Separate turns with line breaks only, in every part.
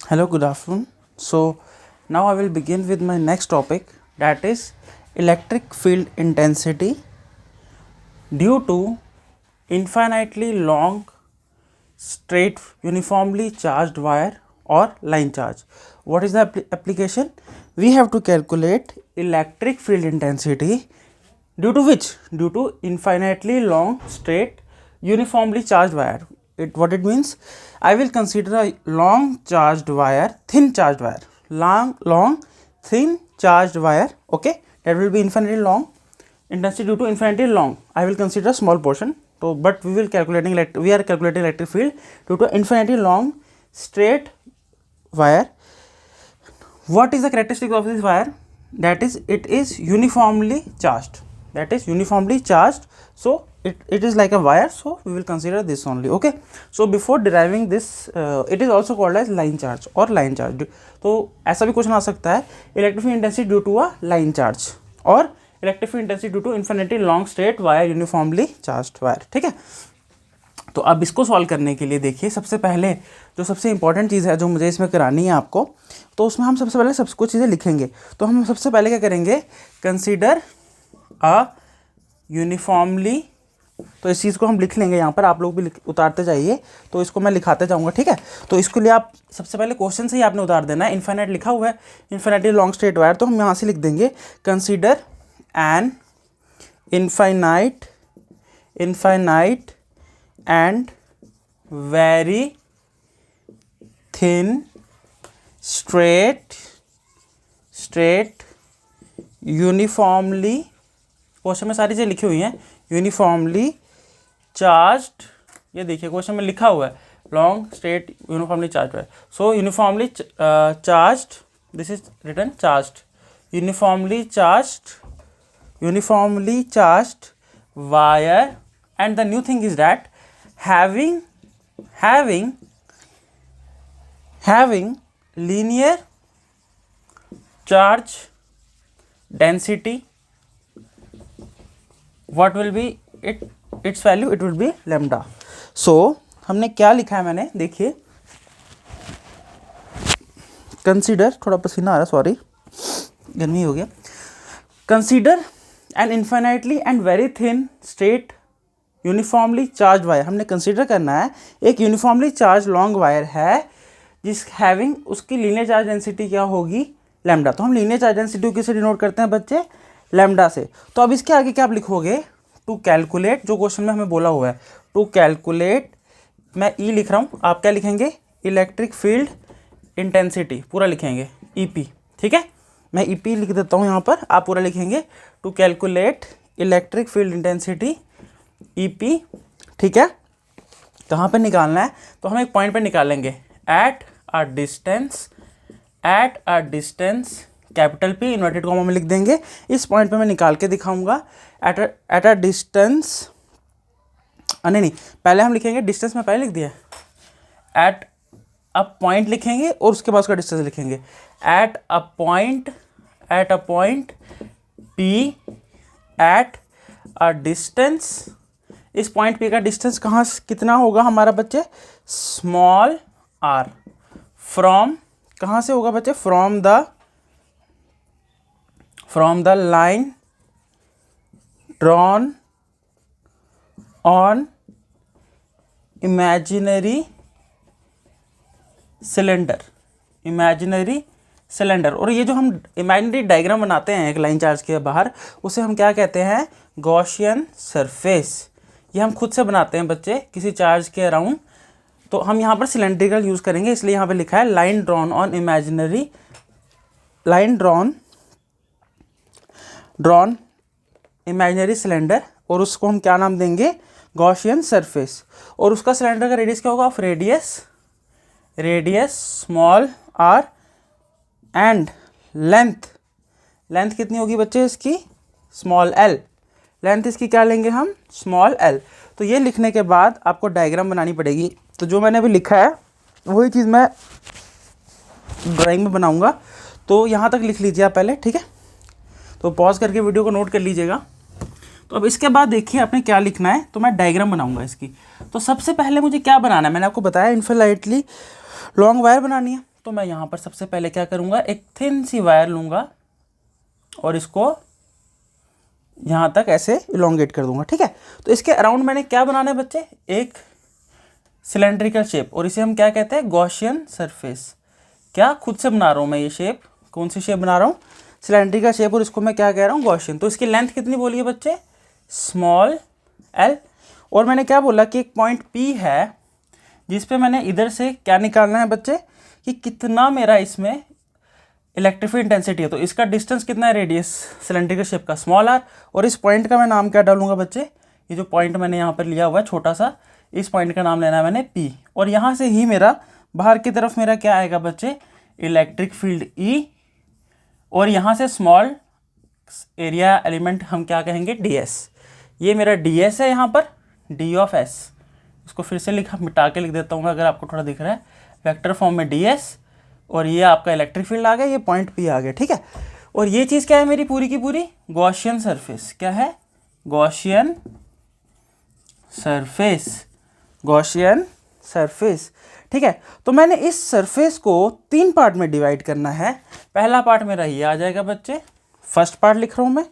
Hello, good afternoon. So, now I will begin with my next topic, that is electric field intensity due to infinitely long straight uniformly charged wire or line charge. What is the application? We have to calculate electric field intensity due to which? Due to infinitely long straight uniformly charged wire. What it means? I will consider a long charged wire, thin charged wire, long thin charged wire. Okay, that will be infinitely long intensity due to infinitely long. I will consider a small portion. So, but we are calculating electric field due to infinitely long straight wire. What is the characteristic of this wire? That is, it is uniformly charged. So it is like a wire. So we will consider this only. Okay. So before deriving this, it is also called as line charge or line charge. तो ऐसा भी question आ सकता है, electric field intensity due to a line charge और electric field intensity due to infinity long straight wire uniformly charged wire. ठीक है. तो अब इसको सॉल्व करने के लिए देखिए, सबसे पहले जो सबसे इंपॉर्टेंट चीज़ है जो मुझे इसमें करानी है आपको, तो उसमें हम सबसे पहले सब कुछ चीज़ें लिखेंगे. तो हम सबसे पहले क्या करेंगे, कंसीडर अ यूनिफॉर्मली. तो इस चीज़ को हम लिख लेंगे यहाँ पर, आप लोग भी उतारते जाइए, तो इसको मैं लिखाते जाऊँगा. ठीक है. तो इसके लिए आप सबसे पहले क्वेश्चन से ही आपने उतार देना है. इन्फिनिट लिखा हुआ है, इन्फिनिटी लॉन्ग स्ट्रेट वायर, तो हम यहाँ से लिख देंगे consider an infinite and very thin straight uniformly, question में सारी चीज़ें लिखी हुई हैं, यूनिफॉर्मली चार्ज्ड. ये देखिए क्वेश्चन में लिखा हुआ है लॉन्ग स्ट्रेट यूनिफॉर्मली चार्ज्ड है. So uniformly charged, this is written charged, uniformly charged wire, and the new thing is that having linear charge density. What will be its value? It will be lambda. So हमने क्या लिखा है, मैंने देखिए, consider, थोड़ा पसीना आ रहा, sorry, गर्मी हो गया. Consider N infinitely and very thin straight uniformly charge wire. हमने कंसीडर करना है एक यूनिफॉर्मली चार्ज लॉन्ग वायर है जिस हैविंग, उसकी लीनियर चार्ज डेंसिटी क्या होगी, लैम्डा. तो हम लीनियर चार्ज डेंसिटी किससे डिनोट करते हैं बच्चे, लैम्डा से. तो अब इसके आगे क्या आप लिखोगे, टू कैलकुलेट, जो क्वेश्चन में हमें बोला हुआ है, टू कैलकुलेट, मैं ई लिख रहा हूँ, आप क्या लिखेंगे, इलेक्ट्रिक फील्ड इंटेंसिटी पूरा लिखेंगे, ईपी. ठीक है, मैं ईपी लिख देता हूँ यहाँ पर, आप पूरा लिखेंगे, to calculate electric field intensity EP. ठीक है, कहाँ पे निकालना है, तो हम एक पॉइंट पे निकालेंगे, at a distance capital P inverted comma में लिख देंगे. इस पॉइंट पे मैं निकाल के दिखाऊंगा, एट अ डिस्टेंस, नहीं, पहले हम लिखेंगे डिस्टेंस, में पहले लिख दिया, एट अ पॉइंट लिखेंगे और उसके बाद उसका डिस्टेंस लिखेंगे, at a point P at a distance. इस पॉइंट पी का डिस्टेंस कहाँ कितना होगा हमारा बच्चे, स्मॉल आर. फ्रॉम, कहाँ से होगा बच्चे, from the line drawn on imaginary cylinder. और ये जो हम इमेजिनरी डायग्राम बनाते हैं एक लाइन चार्ज के बाहर, उसे हम क्या कहते हैं, गॉसियन सरफेस. ये हम खुद से बनाते हैं बच्चे किसी चार्ज के अराउंड. तो हम यहाँ पर सिलेंड्रिकल यूज़ करेंगे, इसलिए यहाँ पे लिखा है line drawn on imaginary cylinder, और उसको हम क्या नाम देंगे, गॉसियन सरफेस. और उसका सिलेंडर का रेडियस क्या होगा, of radius small r, and length कितनी होगी बच्चे इसकी, स्मॉल एल. लेंथ इसकी क्या लेंगे हम, स्मॉल एल. तो ये लिखने के बाद आपको डायग्राम बनानी पड़ेगी. तो जो मैंने अभी लिखा है वही चीज़ मैं ड्राइंग में बनाऊंगा. तो यहाँ तक लिख लीजिए आप पहले. ठीक है, तो पॉज करके वीडियो को नोट कर लीजिएगा. तो अब इसके बाद देखिए आपने क्या लिखना है, तो मैं डायग्राम बनाऊंगा इसकी. तो सबसे पहले मुझे क्या बनाना है, मैंने आपको बताया इन्फिनिटली लॉन्ग वायर बनानी है. तो मैं यहाँ पर सबसे पहले क्या करूँगा, एक थिन सी वायर लूँगा और इसको यहाँ तक ऐसे इलोंगेट कर दूंगा। ठीक है, तो इसके अराउंड मैंने क्या बनाना है बच्चे, एक सिलेंड्रिकल शेप, और इसे हम क्या कहते हैं, गॉसियन सरफेस। क्या खुद से बना रहा हूँ मैं ये शेप, कौन सी शेप बना रहा हूँ, सिलेंड्रिकल शेप, और इसको मैं क्या कह रहा हूँ, गॉसियन। तो इसकी लेंथ कितनी बोली है बच्चे, स्मॉल एल, और मैंने क्या बोला कि एक पॉइंट P है जिस पे मैंने इधर से क्या निकालना है बच्चे, कि कितना मेरा इसमें इलेक्ट्रिक फील्ड इंटेंसिटी है। तो इसका डिस्टेंस कितना है, रेडियस सिलेंड्रिकल शेप का स्मॉल r, और इस पॉइंट का मैं नाम क्या डालूंगा बच्चे, ये जो पॉइंट मैंने यहाँ पर लिया हुआ है छोटा सा, इस पॉइंट का नाम लेना है मैंने P, और यहाँ से ही मेरा बाहर की तरफ मेरा क्या आएगा बच्चे, इलेक्ट्रिक फील्ड E, और यहाँ से स्मॉल एरिया एलिमेंट हम क्या कहेंगे, ds। ये मेरा ds है यहाँ पर, d ऑफ s, इसको फिर से मिटा के लिख देता हूँ अगर आपको थोड़ा दिख रहा है, वेक्टर फॉर्म में ds, और ये आपका इलेक्ट्रिक फील्ड आ गया, ये पॉइंट P आ गया। ठीक है, और ये चीज़ क्या है मेरी पूरी की पूरी, गॉसियन सरफेस। क्या है, गॉसियन सरफेस, गॉसियन सरफेस। ठीक है, तो मैंने इस सरफेस को 3 पार्ट में डिवाइड करना है। पहला पार्ट मेरा ये आ जाएगा बच्चे, फर्स्ट पार्ट लिख रहा हूँ मैं,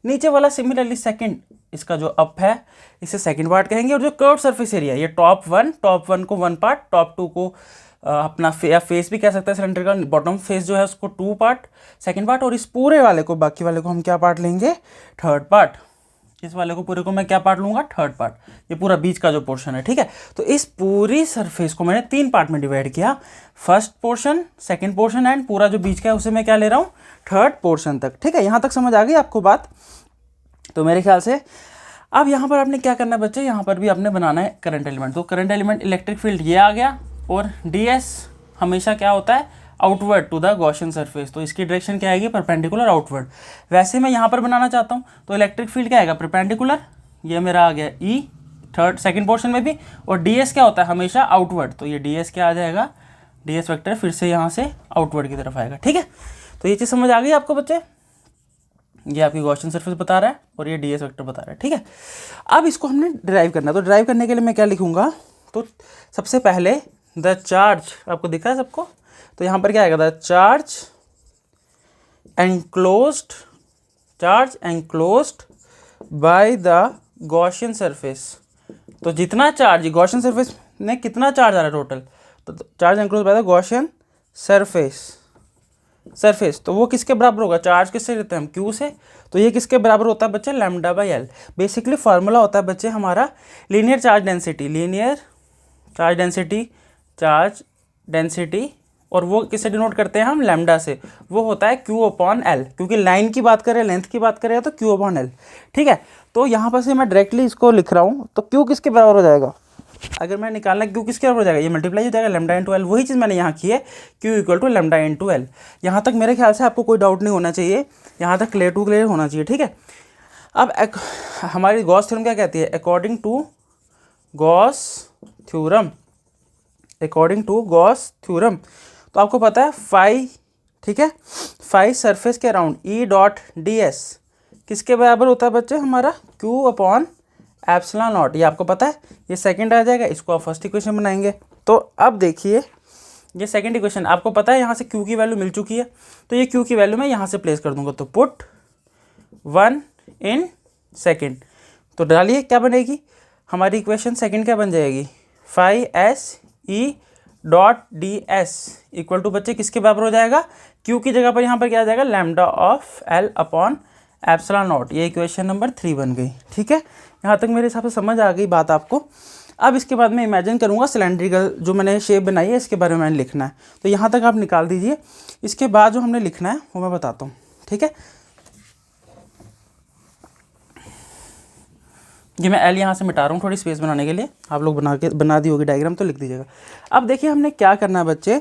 नीचे वाला सिमिलरली सेकंड, इसका जो अप है इसे सेकंड पार्ट कहेंगे, और जो कर्व सरफेस एरिया ये टॉप वन को 1 पार्ट, टॉप 2 को अपना फेस भी कह सकते हैं सिलेंड्रिकल, बॉटम फेस जो है उसको 2 पार्ट, सेकंड पार्ट, और इस पूरे वाले को, बाकी वाले को हम क्या पार्ट लेंगे, थर्ड पार्ट। इस वाले को पूरे को मैं क्या पार्ट लूँगा, थर्ड पार्ट, ये पूरा बीच का जो पोर्शन है। ठीक है, तो इस पूरी सरफेस को मैंने 3 पार्ट में डिवाइड किया, first portion, second portion, and पूरा जो बीच का है उसे मैं क्या ले रहा हूँ, थर्ड पोर्शन तक। ठीक है, यहाँ तक समझ आ गई आपको बात। तो मेरे ख्याल से अब यहाँ पर आपने क्या करना है बच्चे, यहाँ पर भी आपने बनाना है करंट एलिमेंट। तो करंट एलिमेंट इलेक्ट्रिक फील्ड ये आ गया, और ds हमेशा क्या होता है, outward to the Gaussian surface, तो इसकी डायरेक्शन क्या आएगी, परपेंडिकुलर आउटवर्ड। वैसे मैं यहाँ पर बनाना चाहता हूँ तो इलेक्ट्रिक फील्ड क्या आएगा, परपेंडिकुलर, ये मेरा आ गया E थर्ड सेकंड पोर्शन में भी, और ds क्या होता है हमेशा आउटवर्ड, तो ये ds क्या आ जाएगा, ds वेक्टर फिर से यहाँ से आउटवर्ड की तरफ आएगा। ठीक है, तो ये चीज़ समझ आ गई आपको बच्चे, ये आपकी गॉसियन सरफेस बता रहा है और ये ds वेक्टर बता रहा है। ठीक है, अब इसको हमने ड्राइव करना है, तो ड्राइव करने के लिए मैं क्या लिखूंगा, तो सबसे पहले द चार्ज, आपको दिखा है सबको, तो यहाँ पर क्या आएगा, the charge enclosed by the Gaussian surface. तो जितना चार्ज गॉसियन सरफेस में कितना चार्ज आ रहा है टोटल, तो charge enclosed by the Gaussian surface, तो वो किसके बराबर होगा, चार्ज किससे लेते हैं हम, Q से, तो ये किसके बराबर होता है बच्चे, lambda by L. Basically formula होता है बच्चे हमारा लीनियर चार्ज डेंसिटी, और वो किससे डिनोट करते हैं हम, लैम्डा से, वो होता है Q अपॉन एल, क्योंकि लाइन की बात करें, लेंथ की बात करें तो Q अपॉन एल। ठीक है, तो यहाँ पर से मैं डायरेक्टली इसको लिख रहा हूँ, तो Q किसके बराबर हो जाएगा, अगर मैं निकालना Q किसके बराबर हो जाएगा, ये मल्टीप्लाई हो जाएगा लैम्डा इंटू एल, वही चीज़ मैंने यहाँ की है, Q equal to lambda into L. यहाँ तक मेरे ख्याल से आपको कोई डाउट नहीं होना चाहिए, यहाँ तक क्लियर होना चाहिए। ठीक है, अब हमारी गॉस थ्योरम क्या कहती है, अकॉर्डिंग टू गॉस थ्योरम, तो आपको पता है फाई, ठीक है, फाई सरफेस के अराउंड E डॉट ds किसके बराबर होता है बच्चे, हमारा Q अपॉन एप्सिलॉन नॉट, ये आपको पता है, ये सेकंड आ जाएगा, इसको आप फर्स्ट इक्वेशन बनाएंगे। तो अब देखिए ये सेकंड इक्वेशन, आपको पता है यहाँ से Q की वैल्यू मिल चुकी है, तो ये Q की वैल्यू मैं यहाँ से प्लेस कर दूंगा, तो पुट 1 इन सेकेंड, तो डालिए क्या बनेगी हमारी इक्वेशन सेकंड, क्या बन जाएगी, phi S E dot D S equal to बच्चे किसके बराबर हो जाएगा, Q की जगह पर यहाँ पर क्या आ जाएगा, lambda of L upon epsilon not. ये इक्वेशन नंबर 3 बन गई। ठीक है, यहाँ तक मेरे हिसाब से समझ आ गई बात आपको। अब इसके बाद मैं इमेजिन करूँगा सिलेंड्रिकल जो मैंने शेप बनाई है, इसके बारे में मैंने लिखना है, तो यहाँ तक आप निकाल दीजिए। इसके बाद जो हमने लिखना है वो मैं बताता हूँ। ठीक है, ये मैं एल यहाँ से मिटा रहा हूँ थोड़ी स्पेस बनाने के लिए, आप लोग बना दी होगी डायग्राम, तो लिख दीजिएगा। अब देखिए हमने क्या करना है बच्चे,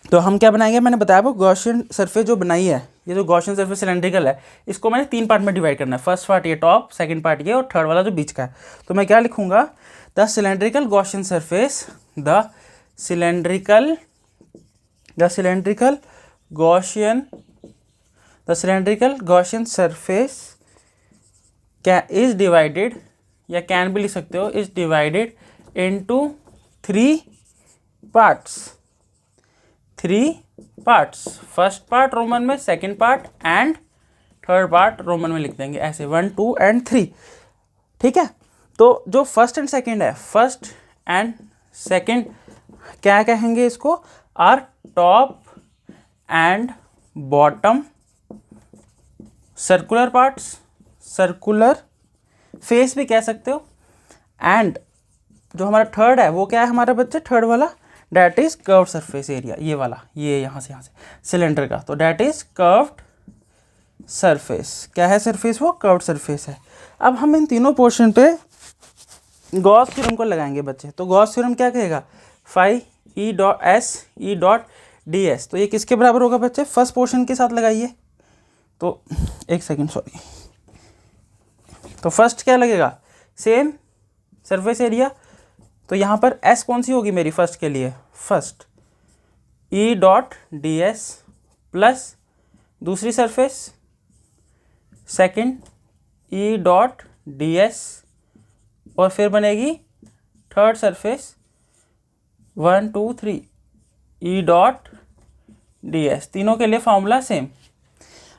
तो हम क्या बनाएंगे, मैंने बताया वो गॉसियन सरफेस जो बनाई है, ये जो गॉसियन सरफेस सिलेंड्रिकल है, इसको मैंने 3 पार्ट में डिवाइड करना है, फर्स्ट पार्ट ये टॉप, सेकंड पार्ट ये, और थर्ड वाला जो बीच का है। तो मैं क्या लिखूंगा, the cylindrical Gaussian surface, the cylindrical Gaussian surface is divided, या कैन भी लिख सकते हो, is divided into 3 parts. 3 parts, first part roman में, second part and third part roman में लिख देंगे ऐसे 1 2 एंड 3। ठीक है, तो जो फर्स्ट एंड सेकंड है, फर्स्ट एंड सेकंड क्या कहेंगे इसको, are top and bottom circular parts, circular face भी कह सकते हो। एंड जो हमारा थर्ड है वो क्या है हमारे बच्चे, थर्ड वाला that is curved surface area, ये वाला, ये यहाँ से सिलेंडर का, तो डैट इज कर्व्ड सरफेस। क्या है सरफेस, वो कर्व्ड सरफेस है। अब हम इन तीनों पोर्शन पे गॉस थ्योरम को लगाएंगे बच्चे। तो गॉस थ्योरम क्या कहेगा, phi E dot S E dot D S, तो ये किसके बराबर होगा बच्चे, फर्स्ट पोर्शन के साथ लगाइए। तो एक सेकेंड सॉरी, तो फर्स्ट क्या लगेगा, सेम सरफेस एरिया, तो यहाँ पर एस कौन सी होगी मेरी फर्स्ट के लिए, first E dot D S plus दूसरी surface second E dot D S और फिर बनेगी third surface 1 2 3 E dot D S, तीनों के लिए फॉर्मूला सेम।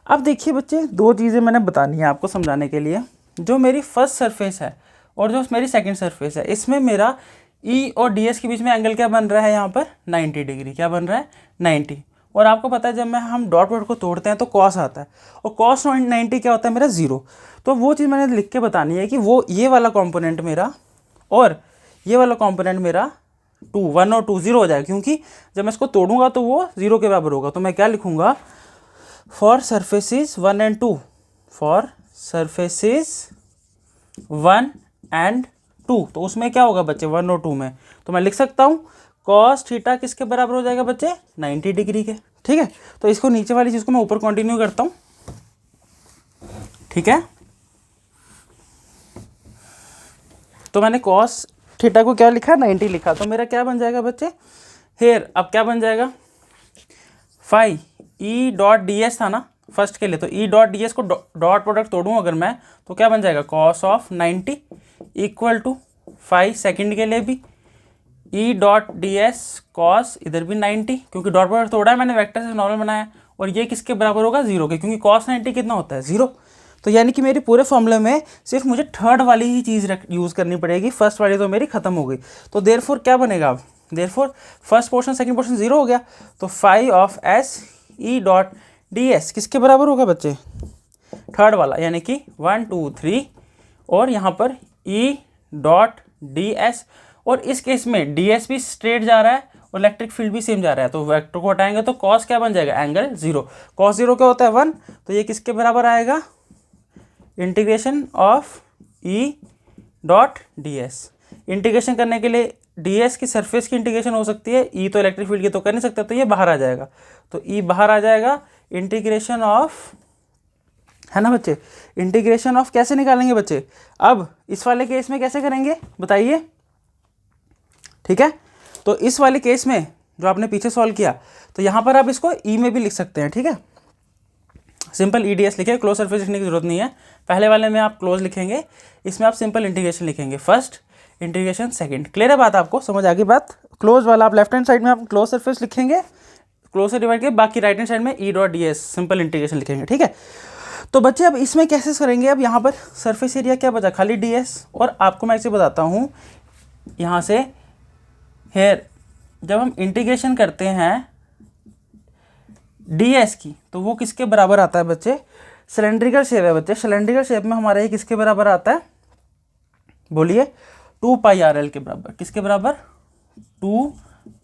अब देखिए बच्चे, दो चीज़ें मैंने बतानी है आपको समझाने के लिए। जो मेरी फर्स्ट सरफेस है और जो मेरी सेकंड सरफेस है, इसमें मेरा ई और डी एस के बीच में एंगल क्या बन रहा है, यहाँ पर 90 डिग्री। क्या बन रहा है, 90। और आपको पता है जब हम डॉट डॉट को तोड़ते हैं तो कॉस आता है, और कॉस 90 क्या होता है मेरा, 0। तो वो चीज़ मैंने लिख के बतानी है कि वो ये वाला कॉम्पोनेंट मेरा और ये वाला कॉम्पोनेंट मेरा 2 1 और 2 0 हो जाएगा, क्योंकि जब मैं इसको तोड़ूंगा तो वो 0 के बराबर होगा। तो मैं क्या लिखूंगा, for surfaces 1 and 2, for surfaces 1 and 2, तो उसमें क्या होगा बच्चे 1 और 2 में, तो मैं लिख सकता हूँ कॉस थीटा किसके बराबर हो जाएगा बच्चे, 90 डिग्री के। ठीक है, तो इसको नीचे वाली चीज़ को मैं ऊपर कंटिन्यू करता हूँ। ठीक है, तो मैंने कॉस थीटा को क्या लिखा, 90 लिखा, तो मेरा क्या बन जाएगा बच्चे, हेयर अब क्या बन जाएगा, phi E dot D S था ना फर्स्ट के लिए, तो ई डॉट डी एस को डॉट प्रोडक्ट तोड़ूँ अगर मैं, तो क्या बन जाएगा, cos of 90 equal to phi second के लिए भी E dot D S cos, इधर भी 90, क्योंकि डॉट प्रोडक्ट तोड़ा है मैंने, वेक्टर से नॉर्मल बनाया, और ये किसके बराबर होगा, 0 के, क्योंकि कॉस 90 कितना होता है, 0। तो यानी कि मेरे पूरे फॉर्मूले में सिर्फ मुझे थर्ड वाली ही चीज़ यूज़ करनी पड़ेगी, फर्स्ट वाली तो मेरी खत्म हो गई। तो देयरफॉर क्या बनेगा अब, therefore first portion second portion 0 हो गया, तो phi of S E dot D S किसके बराबर होगा बच्चे, थर्ड वाला, यानी कि 1 2 3 और यहाँ पर ई डॉट डी एस, और इस केस में डी एस भी स्ट्रेट जा रहा है और इलेक्ट्रिक फील्ड भी सेम जा रहा है, तो वेक्टर को हटाएंगे तो कॉस क्या बन जाएगा, एंगल 0। कॉस 0 क्या होता है, 1, तो ये किसके बराबर आएगा, integration of E dot D S. Integration करने के लिए डी एस की सरफेस की इंटीग्रेशन हो सकती है, ई तो इलेक्ट्रिक फील्ड की तो कर नहीं सकता, तो ये बाहर आ जाएगा, तो ई बाहर आ जाएगा, इंटीग्रेशन ऑफ, है ना बच्चे, इंटीग्रेशन ऑफ कैसे निकालेंगे बच्चे, अब इस वाले केस में कैसे करेंगे बताइए। ठीक है, तो इस वाले केस में जो आपने पीछे सॉल्व किया, तो यहाँ पर आप इसको ई में भी लिख सकते हैं। ठीक है, सिंपल ई डी एस लिखे, क्लोज सरफेस लिखने की जरूरत नहीं है, पहले वाले में आप क्लोज लिखेंगे, इसमें आप सिंपल इंटीग्रेशन लिखेंगे, फर्स्ट इंटीग्रेशन सेकंड। क्लियर है बात, आपको समझ आ गई बात। क्लोज वाला आप लेफ्ट हैंड साइड में आप क्लोज सरफेस लिखेंगे, क्लोज से डिवाइड के, बाकी राइट हैंड साइड में ई dot D S simple integration लिखेंगे। ठीक है, तो बच्चे अब इसमें कैसे करेंगे, अब यहाँ पर सरफेस एरिया क्या बचा, खाली डी एस, और आपको मैं इसे बताता हूँ यहाँ से, हेयर जब हम इंटीग्रेशन करते हैं डी एस की, तो वो किसके बराबर आता है बच्चे, सिलेंड्रिकल शेप है बच्चे, सिलेंड्रिकल शेप में हमारा ये किसके बराबर आता है, बोलिए 2 पाई आर एल के बराबर, किसके बराबर, 2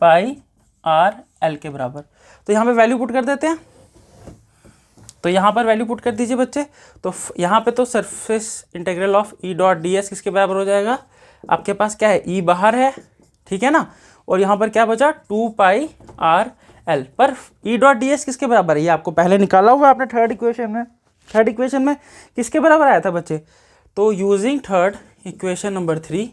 पाई आर एल के बराबर। तो यहाँ पे वैल्यू पुट कर देते हैं, तो यहाँ पर वैल्यू पुट कर दीजिए बच्चे, तो यहाँ पे तो surface integral of E dot D S किसके बराबर हो जाएगा, आपके पास क्या है, ई बाहर है, ठीक है ना, और यहाँ पर क्या बचा, 2 पाई आर एल, पर ई डॉट डी एस किसके बराबर है, ये आपको पहले निकाला हुआ आपने थर्ड इक्वेशन में, थर्ड इक्वेशन में किसके बराबर आया था बच्चे, तो using third equation number 3,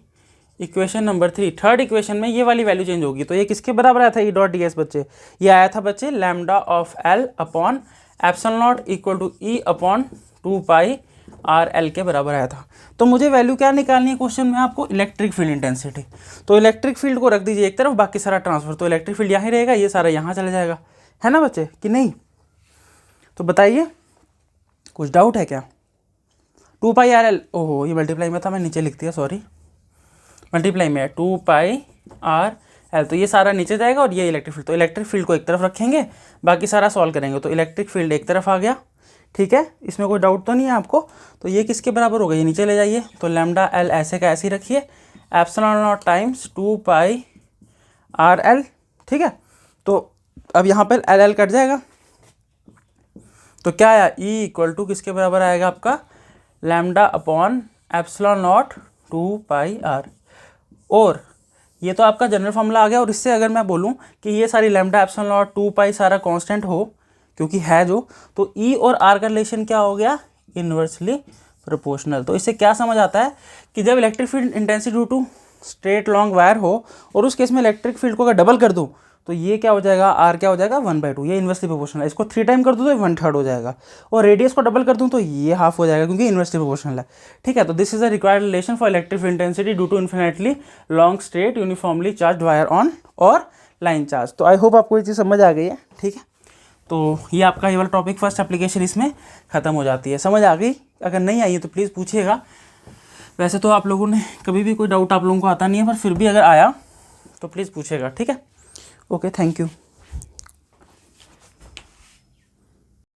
equation number 3 third equation में ये वाली वैल्यू चेंज होगी, तो ये किसके बराबर आया था, ई डॉट डी एस बच्चे, ये आया था बच्चे lambda of L upon epsilon not equal to E upon 2 pi R L के बराबर आया था। तो मुझे वैल्यू क्या निकालनी है क्वेश्चन में आपको, इलेक्ट्रिक फील्ड इंटेंसिटी। तो इलेक्ट्रिक फील्ड को रख दीजिए एक तरफ, बाकी सारा ट्रांसफर, तो इलेक्ट्रिक फील्ड यहाँ ही रहेगा, ये सारा यहाँ चला जाएगा, है ना बच्चे कि नहीं। तो बताइए कुछ डाउट है क्या। 2 पाई आर एल, ओहो ये मल्टीप्लाई में था, मैं नीचे लिख दिया, सॉरी, मल्टीप्लाई में है 2 पाई आर एल, तो ये सारा नीचे जाएगा और ये इलेक्ट्रिक फील्ड, तो इलेक्ट्रिक फील्ड को एक तरफ रखेंगे, बाकी सारा सॉल्व करेंगे। तो इलेक्ट्रिक फील्ड एक तरफ आ गया, ठीक है, इसमें कोई डाउट तो नहीं है आपको। तो ये किसके बराबर होगा, ये नीचे ले जाइए, तो लैम्डा एल ऐसे का ऐसे ही रखिए, epsilon not times 2 pi R L, ठीक है। तो अब यहाँ पर एल एल कट जाएगा, तो क्या आया, ई इक्वल टू किसके बराबर आएगा आपका, lambda upon epsilon not 2 pi R. और ये तो आपका जनरल फॉर्मूला आ गया। और इससे अगर मैं बोलूँ कि ये सारी लैम्डा एप्सिलॉन नॉट 2 पाई सारा कांस्टेंट हो, क्योंकि है जो, तो ई और आर का रिलेशन क्या हो गया, इन्वर्सली प्रोपोर्शनल। तो इससे क्या समझ आता है कि जब electric field intensity due to straight long wire हो और उस केस में इलेक्ट्रिक फील्ड को अगर डबल कर दूँ तो ये क्या हो जाएगा, आर क्या हो जाएगा 1/2, ये इन्वर्सली प्रोपोर्शनल है। इसको 3 टाइम कर दूँ तो 1/3 हो जाएगा, और रेडियस को डबल कर दूँ तो ये हाफ हो जाएगा, क्योंकि इन्वर्सली प्रोपोर्शनल है, ठीक है। तो this is a required relation for electric field intensity due to infinitely long straight uniformly charge wire on और लाइन चार्ज। तो आई होप आपको ये चीज़ समझ आ गई है, ठीक है। तो ये आपका ये वाला टॉपिक फर्स्ट एप्लीकेशन इसमें ख़त्म हो जाती है। समझ आ गई, अगर नहीं आई है तो प्लीज़ पूछिएगा। वैसे तो आप लोगों ने कभी भी कोई डाउट आप लोगों को आता नहीं है, पर फिर भी अगर आया तो प्लीज़ पूछिएगा, ठीक है। Okay, thank you.